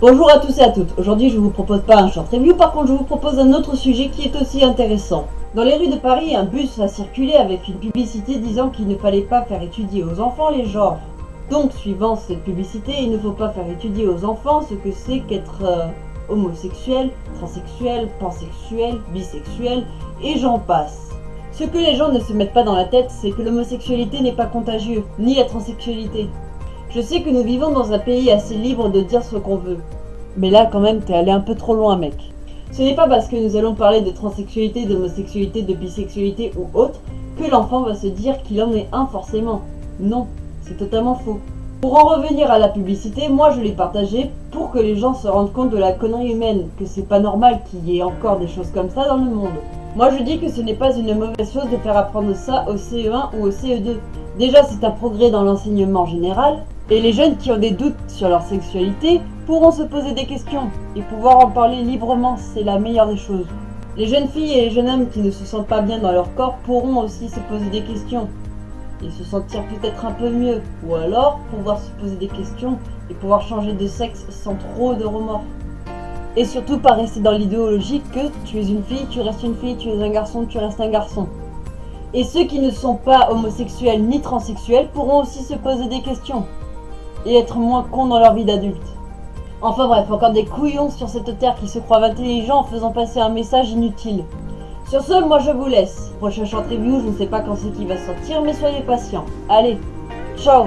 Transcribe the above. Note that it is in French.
Bonjour à tous et à toutes. Aujourd'hui, je vous propose pas un short review, par contre, je vous propose un autre sujet qui est aussi intéressant. Dans les rues de Paris, un bus a circulé avec une publicité disant qu'il ne fallait pas faire étudier aux enfants les genres. Donc, suivant cette publicité, il ne faut pas faire étudier aux enfants ce que c'est qu'être homosexuel, transsexuel, pansexuel, bisexuel, et j'en passe. Ce que les gens ne se mettent pas dans la tête, c'est que l'homosexualité n'est pas contagieux, ni la transsexualité. Je sais que nous vivons dans un pays assez libre de dire ce qu'on veut. Mais là, quand même, t'es allé un peu trop loin, mec. Ce n'est pas parce que nous allons parler de transsexualité, d'homosexualité, de bisexualité ou autre que l'enfant va se dire qu'il en est un forcément. Non, c'est totalement faux. Pour en revenir à la publicité, moi je l'ai partagée pour que les gens se rendent compte de la connerie humaine, que c'est pas normal qu'il y ait encore des choses comme ça dans le monde. Moi je dis que ce n'est pas une mauvaise chose de faire apprendre ça au CE1 ou au CE2. Déjà c'est un progrès dans l'enseignement général, et les jeunes qui ont des doutes sur leur sexualité pourront se poser des questions et pouvoir en parler librement, c'est la meilleure des choses. Les jeunes filles et les jeunes hommes qui ne se sentent pas bien dans leur corps pourront aussi se poser des questions et se sentir peut-être un peu mieux, ou alors pouvoir se poser des questions et pouvoir changer de sexe sans trop de remords. Et surtout pas rester dans l'idéologie que tu es une fille, tu restes une fille, tu es un garçon, tu restes un garçon. Et ceux qui ne sont pas homosexuels ni transsexuels pourront aussi se poser des questions et être moins cons dans leur vie d'adulte. Enfin bref, encore des couillons sur cette terre qui se croient intelligents en faisant passer un message inutile. Sur ce, moi je vous laisse. Prochain short review, je ne sais pas quand c'est qui va sortir, mais soyez patients. Allez, ciao!